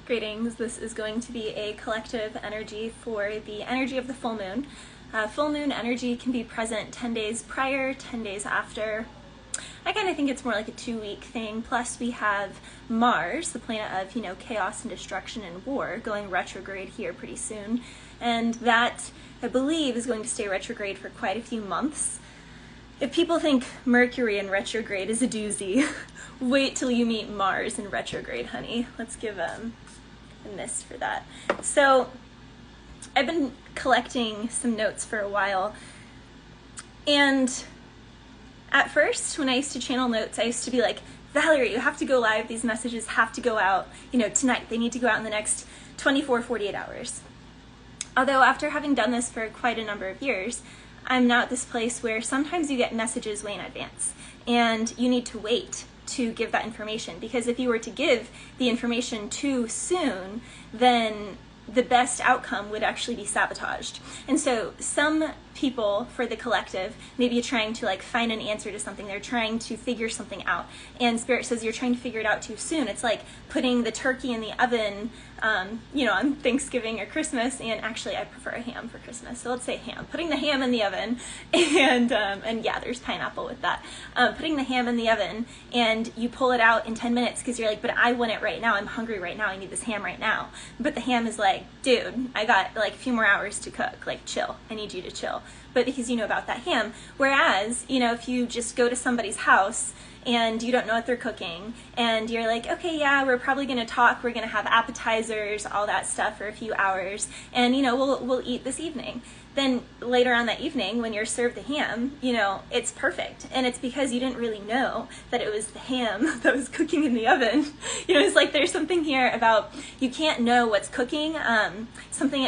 Greetings. This is going to be a collective energy for the energy of the full moon. Full moon energy can be present 10 days prior, 10 days after. I kind of think it's more like a 2-week thing. Plus we have Mars, the planet of, chaos and destruction and war, going retrograde here pretty soon. And that, I believe, is going to stay retrograde for quite a few months. If people think Mercury in retrograde is a doozy, wait till you meet Mars in retrograde, honey. Let's give a miss for that. So I've been collecting some notes for a while, and at first when I used to channel notes, I used to be like, Valerie, you have to go live, these messages have to go out, tonight. They need to go out in the next 24, 48 hours. Although after having done this for quite a number of years, I'm now at this place where sometimes you get messages way in advance, and you need to wait to give that information, because if you were to give the information too soon, then the best outcome would actually be sabotaged. And so some people for the collective, maybe you're trying to find an answer to something, they're trying to figure something out, and Spirit says you're trying to figure it out too soon. It's like putting the turkey in the oven, on Thanksgiving or Christmas, and actually I prefer a ham for Christmas, so let's say ham. Putting the ham in the oven, and yeah, there's pineapple with that. Putting the ham in the oven, and you pull it out in 10 minutes because you're like, but I want it right now, I'm hungry right now, I need this ham right now. But the ham is like, dude, I got a few more hours to cook, chill, I need you to chill. But because you know about that ham. Whereas, if you just go to somebody's house and you don't know what they're cooking, and you're like, okay, yeah, we're probably gonna talk, we're gonna have appetizers, all that stuff for a few hours, and we'll eat this evening. Then later on that evening, when you're served the ham, it's perfect. And it's because you didn't really know that it was the ham that was cooking in the oven. It's like there's something here about you can't know what's cooking, something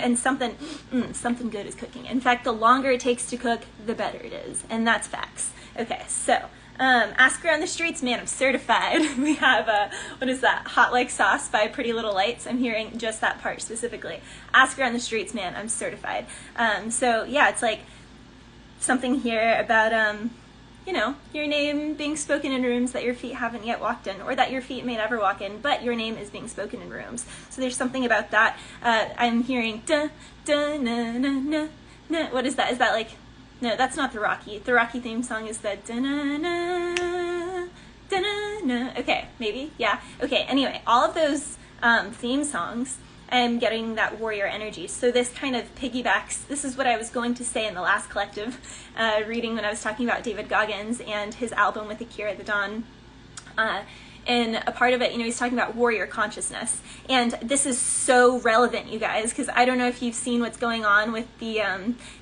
good is cooking. In fact, the longer it takes to cook, the better it is. And that's facts. Okay, so Ask Around the Streets, man, I'm certified. We have, what is that, Hot Like Sauce by Pretty Little Lights. I'm hearing just that part specifically. Ask Around the Streets, man, I'm certified. So yeah, it's like something here about, your name being spoken in rooms that your feet haven't yet walked in, or that your feet may never walk in, but your name is being spoken in rooms. So there's something about that. I'm hearing da, da, na, na, na, na. What is that? Is that no, that's not the Rocky. The Rocky theme song is the da-na-na, da-na-na. Okay, maybe, yeah. Okay, anyway, all of those theme songs, I'm getting that warrior energy. So this kind of piggybacks, this is what I was going to say in the last collective reading when I was talking about David Goggins and his album with Akira the Dawn. And a part of it, he's talking about warrior consciousness. And this is so relevant, you guys, because I don't know if you've seen what's going on with the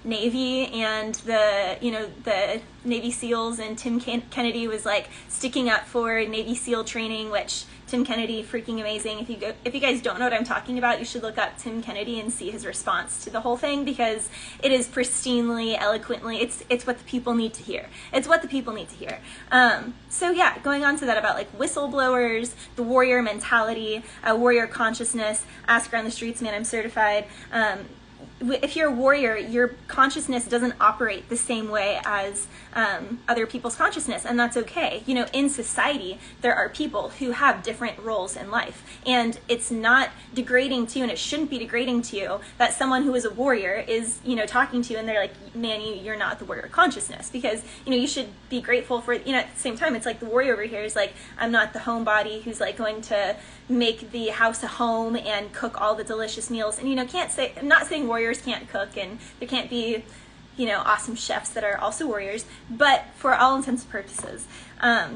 Navy and the Navy SEALs, and Tim Kennedy was sticking up for Navy SEAL training, which Tim Kennedy, freaking amazing. If you guys don't know what I'm talking about, you should look up Tim Kennedy and see his response to the whole thing, because it is pristinely, eloquently, it's what the people need to hear. It's what the people need to hear. So yeah, going on to that about whistleblowers, the warrior mentality, warrior consciousness, Ask Around the Streets, man, I'm certified. If you're a warrior, your consciousness doesn't operate the same way as other people's consciousness, and that's okay. In society, there are people who have different roles in life, and it's not degrading to you, and it shouldn't be degrading to you, that someone who is a warrior is, talking to you, and they're like, man, you're not the warrior consciousness, because, you should be grateful for, at the same time, it's like the warrior over here is like, I'm not the homebody who's going to make the house a home and cook all the delicious meals, and, I'm not saying warriors can't cook, and there can't be, awesome chefs that are also warriors, but for all intents and purposes,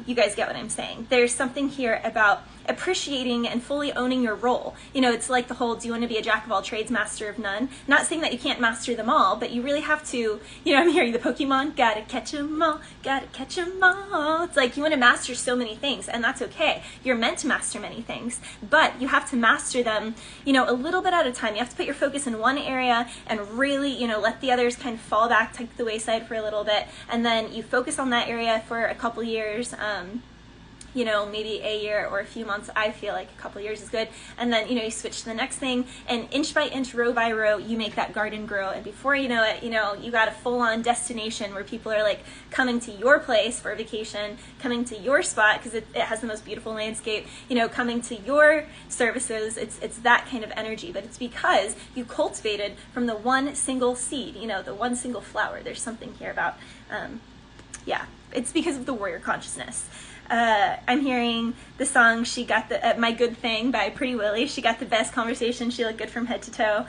you guys get what I'm saying. There's something here about appreciating and fully owning your role. It's like the whole, do you want to be a jack of all trades, master of none? Not saying that you can't master them all, but you really have to, I'm hearing the Pokemon, gotta catch them all, gotta catch them all. It's like you want to master so many things, and that's okay. You're meant to master many things, but you have to master them, a little bit at a time. You have to put your focus in one area and really, let the others kind of fall back, take the wayside for a little bit, and then you focus on that area for a couple years, you know, maybe a year or a few months. I feel like a couple years is good. And then, you know, you switch to the next thing, and inch by inch, row by row, you make that garden grow. And before you know it, you know, you got a full-on destination where people are like coming to your place for a vacation, coming to your spot because it has the most beautiful landscape, you know, coming to your services. It's that kind of energy, but it's because you cultivated from the one single seed, you know, the one single flower. There's something here about, yeah, it's because of the warrior consciousness. I'm hearing the song "She Got the My Good Thing" by Pretty Willie. She got the best conversation. She looked good from head to toe.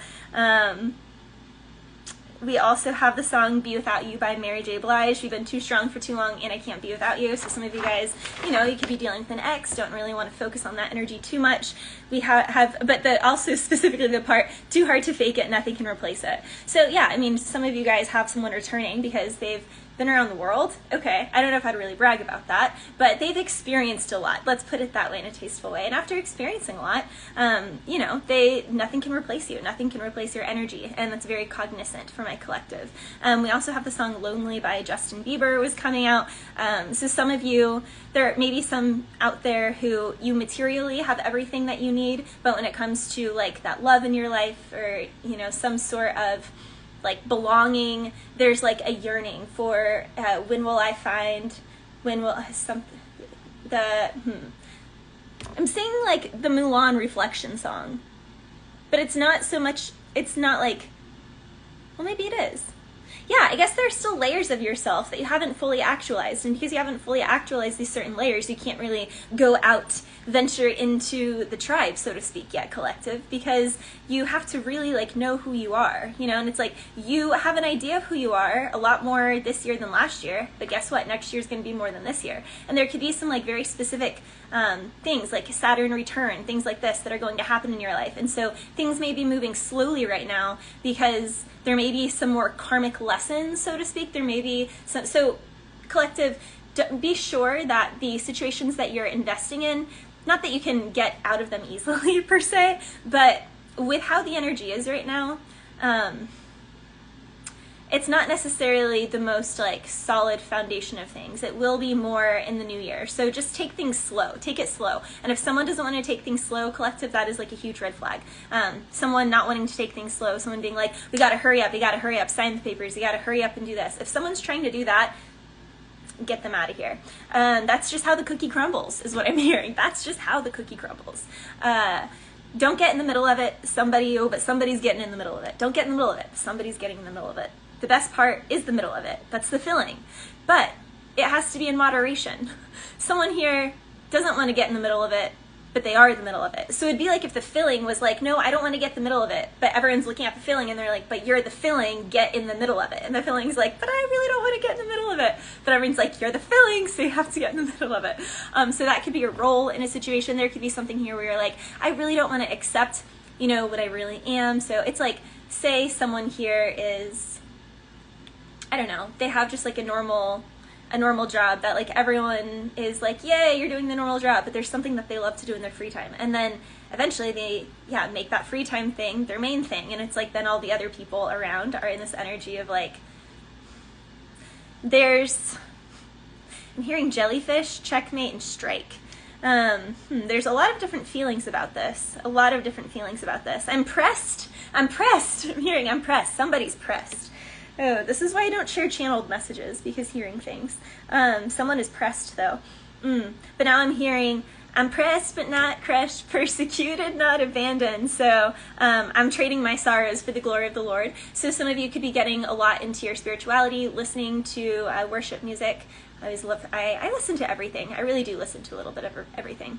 We also have the song "Be Without You" by Mary J. Blige. We've been too strong for too long, and I can't be without you. So some of you guys, you know, you could be dealing with an ex, don't really want to focus on that energy too much. We have but also specifically the part, too hard to fake it, nothing can replace it. So yeah, I mean, some of you guys have someone returning because they've been around the world. Okay, I don't know if I'd really brag about that, but they've experienced a lot. Let's put it that way, in a tasteful way. And after experiencing a lot, you know, nothing can replace you. Nothing can replace your energy, and that's very cognizant for my collective. We also have the song "Lonely" by Justin Bieber was coming out. So some of you, there may be some out there who you materially have everything that you need, but when it comes to like that love in your life, or you know, some sort of like belonging, there's like a yearning for when will I find, when will something, I'm saying like the Mulan reflection song, but it's not so much, it's not like, well, maybe it is. Yeah, I guess there are still layers of yourself that you haven't fully actualized, and because you haven't fully actualized these certain layers, you can't really go out, venture into the tribe, so to speak, yet, collective, because you have to really like know who you are, you know. And it's like you have an idea of who you are a lot more this year than last year, but guess what, next year is going to be more than this year. And there could be some like very specific things like Saturn return, things like this that are going to happen in your life. And so things may be moving slowly right now because there may be some more karmic lessons, so to speak. There may be some, so collective, be sure that the situations that you're investing in, not that you can get out of them easily per se, but with how the energy is right now, it's not necessarily the most like solid foundation of things. It will be more in the new year. So just take things slow, take it slow. And if someone doesn't want to take things slow, collective, that is like a huge red flag. Someone not wanting to take things slow, someone being like, we gotta hurry up, sign the papers, you gotta hurry up and do this. If someone's trying to do that, get them out of here. That's just how the cookie crumbles, is what I'm hearing. That's just how the cookie crumbles. Don't get in the middle of it. But somebody's getting in the middle of it. Don't get in the middle of it. Somebody's getting in the middle of it. The best part is the middle of it. That's the filling. But it has to be in moderation. Someone here doesn't want to get in the middle of it, but they are in the middle of it. So it'd be like if the filling was like, no, I don't want to get the middle of it, but everyone's looking at the filling and they're like, but you're the filling, get in the middle of it. And the filling's like, but I really don't want to get in the middle of it. But everyone's like, you're the filling, so you have to get in the middle of it. So that could be your role in a situation. There could be something here where you're like, I really don't want to accept, you know, what I really am. So it's like, say someone here is, I don't know, they have just like a normal job that like everyone is like, yay, you're doing the normal job, but there's something that they love to do in their free time. And then eventually they, make that free time thing their main thing. And it's like then all the other people around are in this energy of like, I'm hearing jellyfish, checkmate, and strike. There's a lot of different feelings about this. I'm pressed. I'm hearing I'm pressed. Somebody's pressed. Oh, this is why I don't share channeled messages, because hearing things. Someone is pressed, though. But now I'm hearing, I'm pressed but not crushed, persecuted, not abandoned. So I'm trading my sorrows for the glory of the Lord. So some of you could be getting a lot into your spirituality, listening to worship music. I listen to everything. I really do listen to a little bit of everything.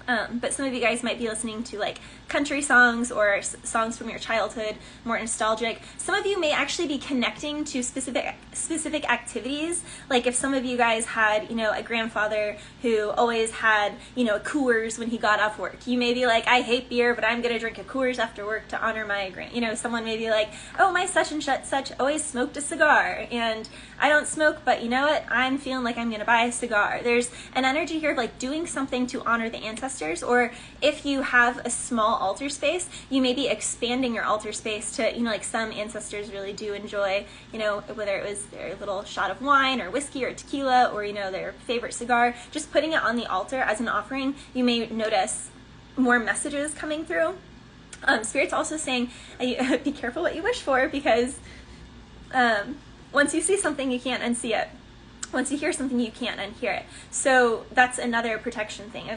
But some of you guys might be listening to like country songs or songs from your childhood, more nostalgic. Some of you may actually be connecting to specific activities. Like if some of you guys had, a grandfather who always had, a Coors when he got off work. You may be like, I hate beer, but I'm going to drink a Coors after work to honor my someone may be like, oh, my such and such always smoked a cigar. And I don't smoke, but you know what? I'm feeling like I'm going to buy a cigar. There's an energy here of like doing something to honor the ancestors ancestors, or if you have a small altar space, you may be expanding your altar space to, like some ancestors really do enjoy, whether it was their little shot of wine or whiskey or tequila, or, their favorite cigar, just putting it on the altar as an offering, you may notice more messages coming through. Spirit's also saying, be careful what you wish for, because once you see something, you can't unsee it. Once you hear something, you can't unhear it. So that's another protection thing.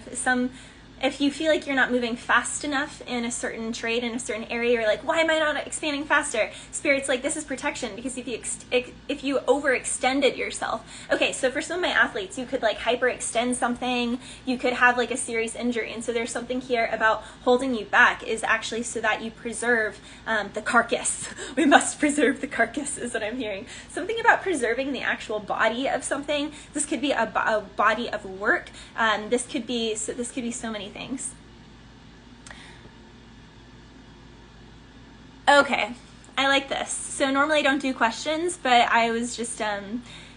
If you feel like you're not moving fast enough in a certain trade, in a certain area, you're like, why am I not expanding faster? Spirit's like, this is protection, because if you overextended yourself. Okay, so for some of my athletes, you could like hyperextend something, you could have like a serious injury, and so there's something here about holding you back is actually so that you preserve the carcass. We must preserve the carcass is what I'm hearing. Something about preserving the actual body of something. This could be a body of work. This could be so many things. Okay, I like this. So normally I don't do questions, but I was just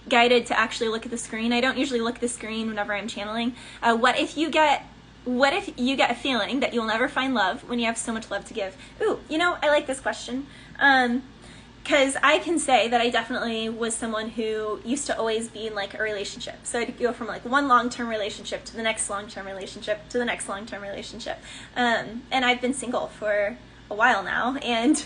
guided to actually look at the screen. I don't usually look at the screen whenever I'm channeling. What if you get a feeling that you'll never find love when you have so much love to give? Ooh, I like this question. Because I can say that I definitely was someone who used to always be in like a relationship. So I'd go from like one long-term relationship to the next long-term relationship to the next long-term relationship. And I've been single for a while now, and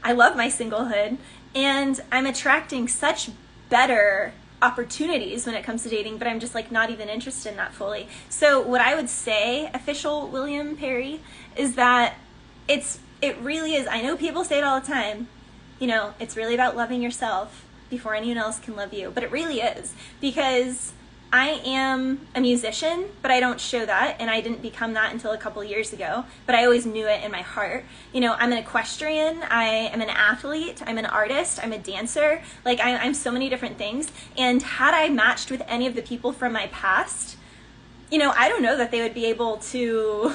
I love my singlehood, and I'm attracting such better opportunities when it comes to dating, but I'm just like not even interested in that fully. So what I would say, official William Perry, is that it really is, I know people say it all the time, it's really about loving yourself before anyone else can love you. But it really is, because I am a musician, but I don't show that, and I didn't become that until a couple years ago, but I always knew it in my heart. I'm an equestrian, I am an athlete, I'm an artist, I'm a dancer, like I'm so many different things. And had I matched with any of the people from my past, I don't know that they would be able to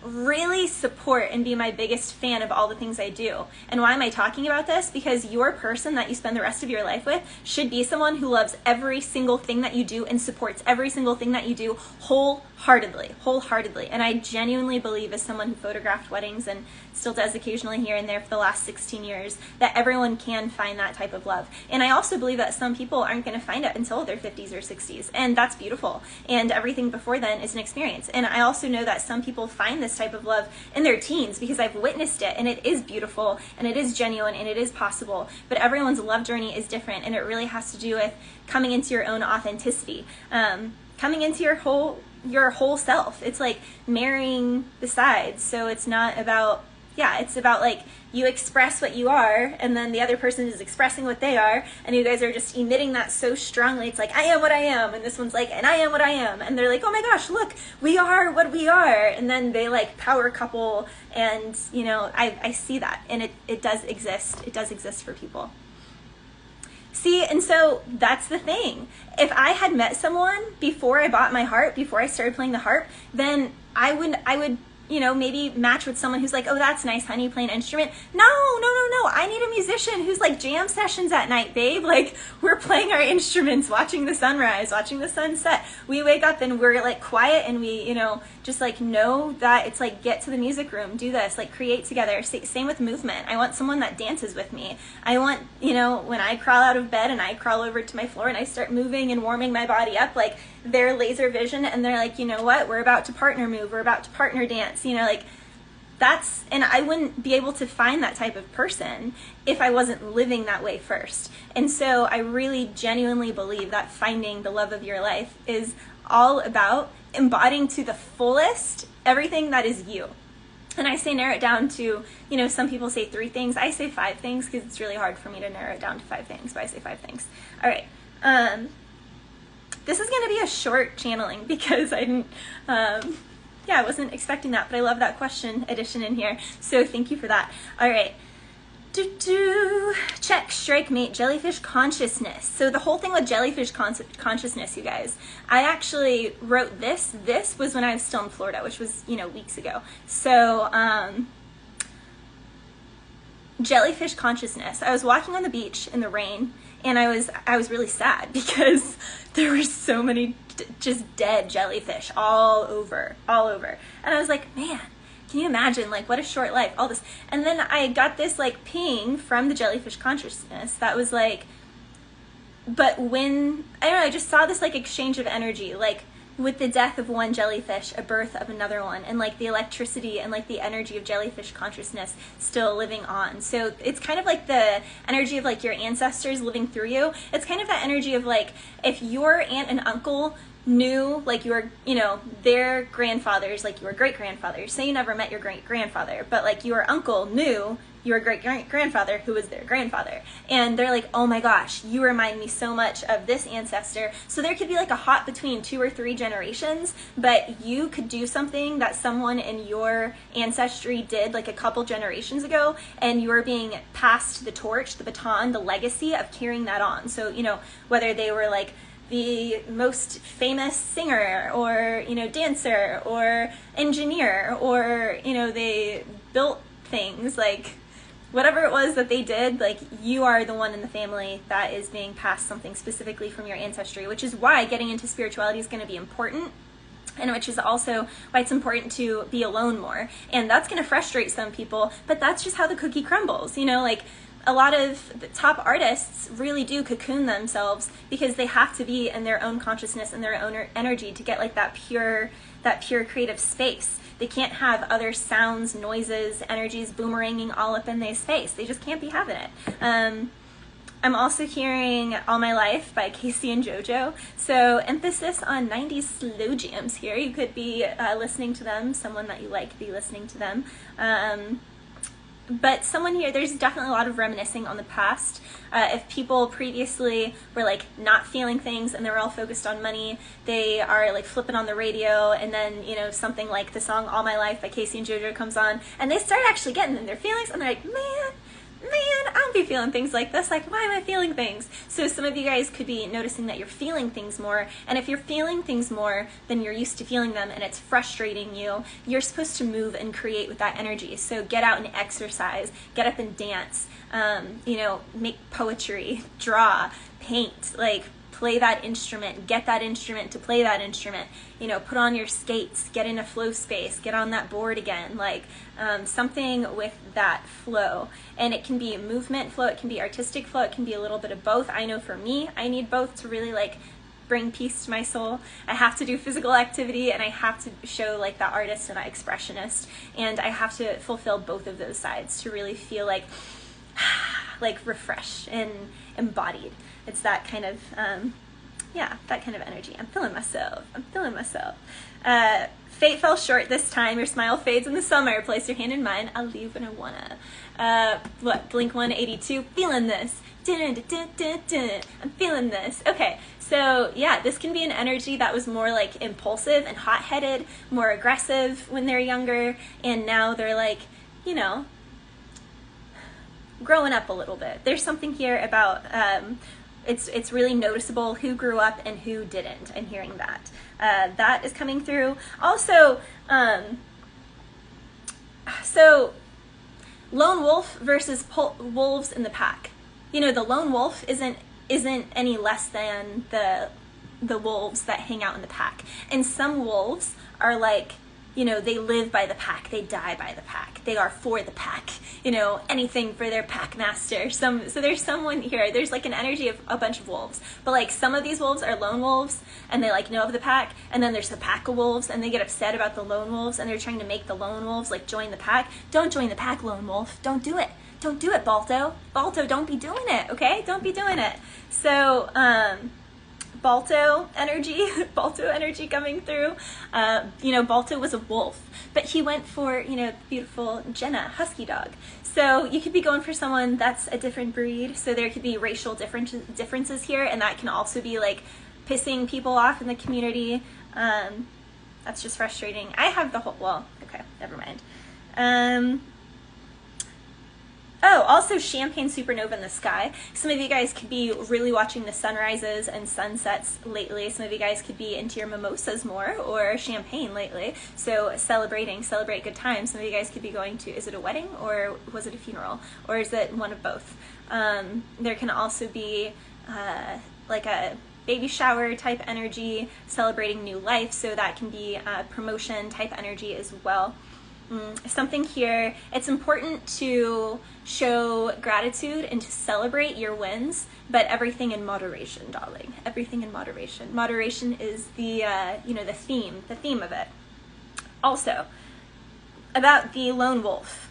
really support and be my biggest fan of all the things I do. And why am I talking about this? Because your person that you spend the rest of your life with should be someone who loves every single thing that you do and supports every single thing that you do wholeheartedly. And I genuinely believe, as someone who photographed weddings and still does occasionally here and there for the last 16 years, that everyone can find that type of love. And I also believe that some people aren't going to find it until their 50s or 60s, and that's beautiful. And everything before then is an experience. And I also know that some people find this type of love in their teens, because I've witnessed it, and it is beautiful, and it is genuine, and it is possible. But everyone's love journey is different, and it really has to do with coming into your own authenticity, coming into your whole self. It's like marrying the sides. So it's not about, it's about like you express what you are, and then the other person is expressing what they are, and you guys are just emitting that so strongly. It's like, I am what I am, and this one's like, and I am what I am, and they're like, oh my gosh, look, we are what we are, and then they like power couple, and I see that, and it does exist for people. See, and so that's the thing. If I had met someone before I bought my harp, before I started playing the harp, then I would maybe match with someone who's like, oh, that's nice, honey, you play an instrument. No. I need a musician who's like jam sessions at night, babe. Like, we're playing our instruments, watching the sunrise, watching the sunset. We wake up and we're like quiet, and we, just like know that it's like, get to the music room, do this, like create together. Same with movement. I want someone that dances with me. I want, when I crawl out of bed and I crawl over to my floor and I start moving and warming my body up, like their laser vision, and they're like, you know what, we're about to partner move, we're about to partner dance, like that's, and I wouldn't be able to find that type of person if I wasn't living that way first. And so I really genuinely believe that finding the love of your life is all about embodying to the fullest everything that is you. And I say narrow it down to, some people say 3 things. I say 5 things because it's really hard for me to narrow it down to 5 things, but I say 5 things. All right. This is going to be a short channeling because I didn't, I wasn't expecting that, but I love that question addition in here. So thank you for that. All right. Check, strike, mate, jellyfish consciousness. So the whole thing with jellyfish consciousness, you guys, I actually wrote this. This was when I was still in Florida, which was, weeks ago. So, jellyfish consciousness. I was walking on the beach in the rain, and I was really sad because there were so many just dead jellyfish all over. And I was like, man, can you imagine, like, what a short life, all this. And then I got this, like, ping from the jellyfish consciousness that was like, but when, I don't know, I just saw this, like, exchange of energy, like, with the death of one jellyfish, a birth of another one, and, like, the electricity and, like, the energy of jellyfish consciousness still living on. So it's kind of like the energy of, like, your ancestors living through you. It's kind of that energy of, like, if your aunt and uncle knew, like, your, you know, their grandfathers, like your great grandfathers, say you never met your great grandfather, but, like, your uncle knew your great grandfather who was their grandfather, and they're like, oh my gosh, you remind me so much of this ancestor. So there could be, like, a hop between 2 or 3 generations, but you could do something that someone in your ancestry did, like, a couple generations ago, and you're being passed the torch, the baton, the legacy of carrying that on. So, you know, whether they were, like, the most famous singer, or, you know, dancer, or engineer, or, you know, they built things, like, whatever it was that they did, like, you are the one in the family that is being passed something specifically from your ancestry, which is why getting into spirituality is going to be important, and which is also why it's important to be alone more. And that's going to frustrate some people, but that's just how the cookie crumbles, you know, like, a lot of the top artists really do cocoon themselves because they have to be in their own consciousness and their own energy to get, like, that pure creative space. They can't have other sounds, noises, energies boomeranging all up in their space. They just can't be having it. I'm also hearing All My Life by Casey and JoJo. So emphasis on 90s slow jams here. You could be listening to them. Someone that you like, be listening to them. But someone here, there's definitely a lot of reminiscing on the past. If people previously were, like, not feeling things and they were all focused on money, they are, like, flipping on the radio, and then, you know, something like the song All My Life by Casey and JoJo comes on, and they start actually getting in their feelings, and they're like, man, I don't be feeling things like this. Like, why am I feeling things? So some of you guys could be noticing that you're feeling things more, and if you're feeling things more than you're used to feeling them and it's frustrating you, you're supposed to move and create with that energy. So get out and exercise, get up and dance, you know, make poetry, draw, paint, like, play that instrument, get that instrument to play that instrument, you know, put on your skates, get in a flow space, get on that board again, like, something with that flow. And it can be movement flow, it can be artistic flow, it can be a little bit of both. I know for me, I need both to really, like, bring peace to my soul. I have to do physical activity, and I have to show, like, that artist and that expressionist, and I have to fulfill both of those sides to really feel like refreshed and embodied. It's that kind of, yeah, that kind of energy. I'm feeling myself. Fate fell short this time. Your smile fades in the summer. Place your hand in mine. I'll leave when I wanna. Blink 182. Feeling this. Dun, dun, dun, dun, dun. I'm feeling this. Okay, so yeah, this can be an energy that was more, like, impulsive and hot-headed, more aggressive when they're younger, and now they're, like, you know, growing up a little bit. There's something here about it's really noticeable who grew up and who didn't. I'm hearing that. That is coming through. Also, so lone wolf versus wolves in the pack. You know, the lone wolf isn't any less than the wolves that hang out in the pack. And some wolves are, like, you know, they live by the pack, they die by the pack, they are for the pack, you know, anything for their pack master. So there's someone here, there's, like, an energy of a bunch of wolves, but, like, some of these wolves are lone wolves, and they, like, know of the pack, and then there's the pack of wolves, and they get upset about the lone wolves, and they're trying to make the lone wolves, like, join the pack. Don't join the pack, lone wolf. Don't do it. Don't do it, Balto. Balto, don't be doing it, okay? Don't be doing it. So, Balto energy coming through. You know, Balto was a wolf, but he went for, you know, beautiful Jenna, husky dog. So you could be going for someone that's a different breed. So there could be racial differences here, and that can also be, like, pissing people off in the community. That's just frustrating. I have the whole, well, okay, never mind. Oh, also champagne supernova in the sky. Some of you guys could be really watching the sunrises and sunsets lately. Some of you guys could be into your mimosas more, or champagne lately. So celebrate good times. Some of you guys could be going to, is it a wedding or was it a funeral? Or is it one of both? There can also be like a baby shower type energy, celebrating new life, so that can be promotion type energy as well. Something here, it's important to show gratitude and to celebrate your wins, but everything in moderation, darling. Everything in moderation. Moderation is the the theme of it. Also, about the lone wolf.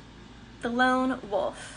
The lone wolf.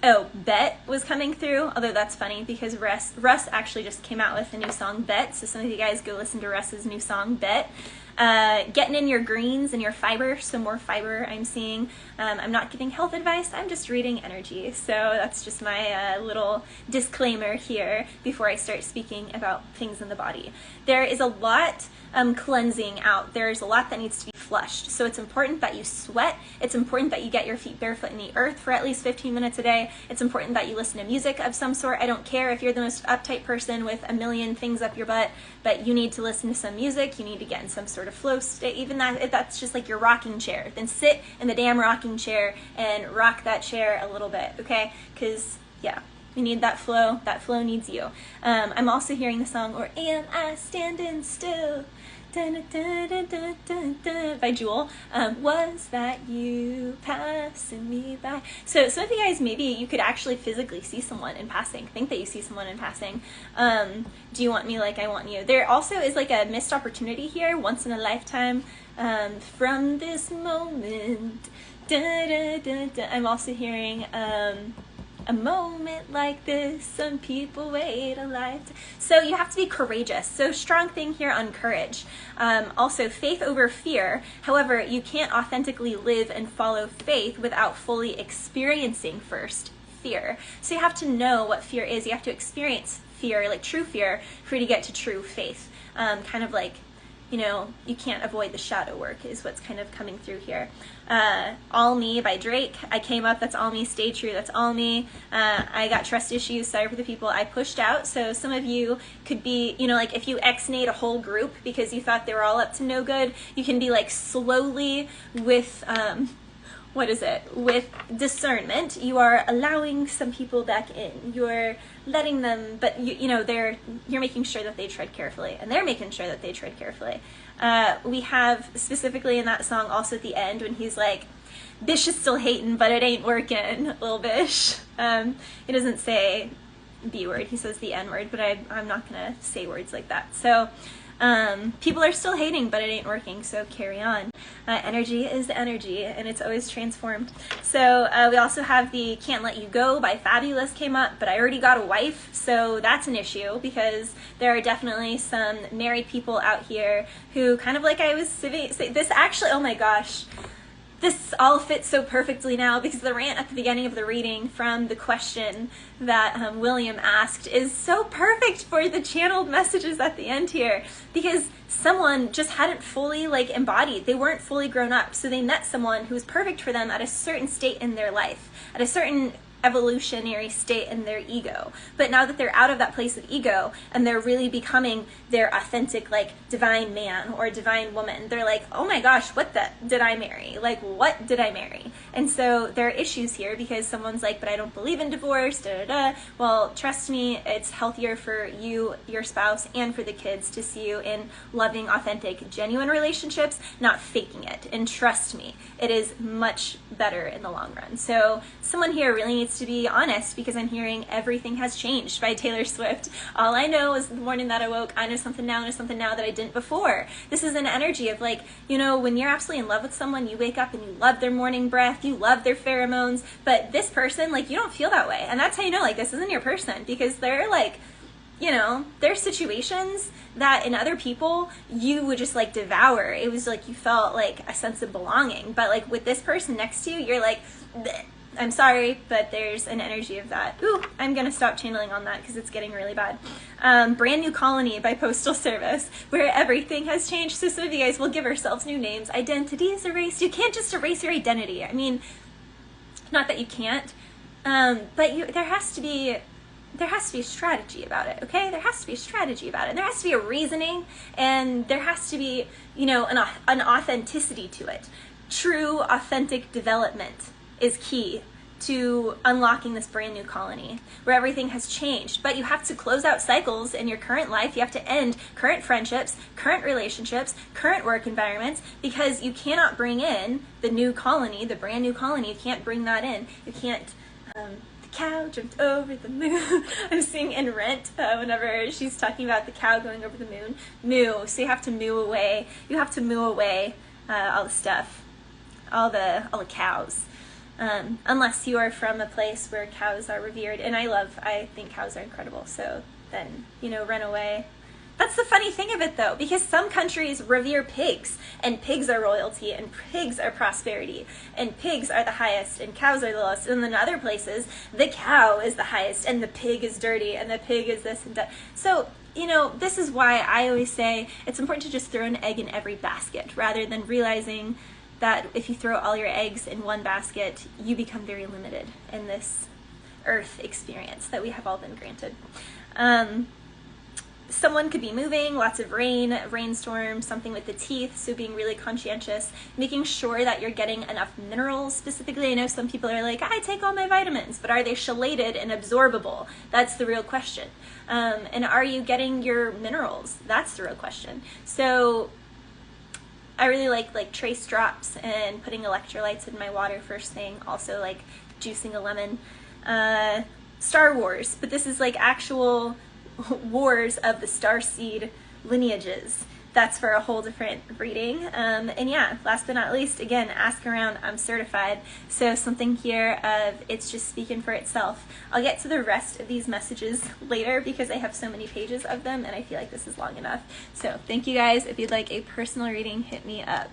Oh, Bet was coming through, although that's funny because Russ actually just came out with a new song, Bet, so some of you guys go listen to Russ's new song, Bet. Getting in your greens and your fiber, so more fiber I'm seeing. I'm not giving health advice, I'm just reading energy, so that's just my little disclaimer here before I start speaking about things in the body. There is a lot cleansing out. There's a lot that needs to be flushed, so it's important that you sweat. It's important that you get your feet barefoot in the earth for at least 15 minutes a day. It's important that you listen to music of some sort. I don't care if you're the most uptight person with a million things up your butt, but you need to listen to some music. You need to get in some sort of flow state. Even that, if that's just like your rocking chair, then sit in the damn rocking chair and rock that chair a little bit, okay? Because yeah, you need that flow. That flow needs you. I'm also hearing the song, Or Am I Standing Still? By Jewel. Was that you passing me by? So some of you guys, maybe you could actually physically see someone in passing, think that you see someone in passing. Do you want me like I want you? There also is like a missed opportunity here, once in a lifetime. From this moment, I'm also hearing a moment like this, some people wait a lifetime. So you have to be courageous. So strong thing here on courage. Also faith over fear. However, you can't authentically live and follow faith without fully experiencing first fear. So you have to know what fear is. You have to experience fear, like true fear, for you to get to true faith. Kind of like, you can't avoid the shadow work is what's kind of coming through here. All Me by Drake. I came up, that's all me. Stay true, that's all me. I got trust issues, sorry for the people I pushed out. So some of you could be, like if you ex-nate a whole group because you thought they were all up to no good, you can be like slowly with, with discernment, you are allowing some people back in. You're letting them, but you're making sure that they tread carefully, and they're making sure that they tread carefully. We have specifically in that song also at the end when he's like, Bish is still hating, but it ain't working, little Bish. He doesn't say B word, he says the N word, but I'm not gonna say words like that. So people are still hating, but it ain't working, so carry on. Energy is energy, and it's always transformed. So we also have the Can't Let You Go by Fabulous came up, but I already got a wife, so that's an issue, because there are definitely some married people out here who kind of like I was saying, this actually, oh my gosh, this all fits so perfectly now because the rant at the beginning of the reading from the question that William asked is so perfect for the channeled messages at the end here, because someone just hadn't fully embodied, they weren't fully grown up, so they met someone who was perfect for them at a certain state in their life, at a certain evolutionary state in their ego. But now that they're out of that place of ego and they're really becoming their authentic divine man or divine woman, they're like, oh my gosh, what did I marry? What did I marry? And so there are issues here because someone's like, but I don't believe in divorce, da da da. Well, trust me, it's healthier for you, your spouse, and for the kids to see you in loving, authentic, genuine relationships, not faking it. And trust me, it is much better in the long run. So someone here really needs to be honest, because I'm hearing Everything Has Changed by Taylor Swift. All I know is the morning that I woke, I know something now that I didn't before. This is an energy of when you're absolutely in love with someone, you wake up and you love their morning breath, you love their pheromones, but this person, you don't feel that way. And that's how you know, this isn't your person, because they're there's situations that in other people you would just devour. It was you felt a sense of belonging, but with this person next to you, you're like, bleh. I'm sorry, but there's an energy of that. Ooh, I'm gonna stop channeling on that because it's getting really bad. Brand New Colony by Postal Service, where everything has changed. So some of you guys will give ourselves new names. Identity is erased. You can't just erase your identity. I mean, not that you can't, but there has to be a strategy about it, okay? There has to be a strategy about it. And there has to be a reasoning, and there has to be, an authenticity to it. True, authentic development is key to unlocking this brand new colony where everything has changed. But you have to close out cycles in your current life. You have to end current friendships, current relationships, current work environments, because you cannot bring in the new colony, the brand new colony. You can't bring that in. You can't, the cow jumped over the moon. I'm seeing in Rent whenever she's talking about the cow going over the moon. Moo. So you have to moo away. You have to moo away all the stuff, all the cows. Unless you are from a place where cows are revered, and I think cows are incredible, so then, run away. That's the funny thing of it though, because some countries revere pigs, and pigs are royalty, and pigs are prosperity, and pigs are the highest, and cows are the lowest, and then other places, the cow is the highest, and the pig is dirty, and the pig is this and that. So, this is why I always say it's important to just throw an egg in every basket, rather than realizing that if you throw all your eggs in one basket, you become very limited in this earth experience that we have all been granted. Someone could be moving, lots of rain, rainstorm, something with the teeth, so being really conscientious, making sure that you're getting enough minerals specifically. I know some people are like, I take all my vitamins, but are they chelated and absorbable? That's the real question. And are you getting your minerals? That's the real question. So I really like trace drops and putting electrolytes in my water first thing. Also like juicing a lemon. Star Wars, but this is like actual wars of the starseed lineages. That's for a whole different reading. And yeah, last but not least, again, ask around. I'm certified. So something here of it's just speaking for itself. I'll get to the rest of these messages later because I have so many pages of them and I feel like this is long enough. So thank you guys. If you'd like a personal reading, hit me up.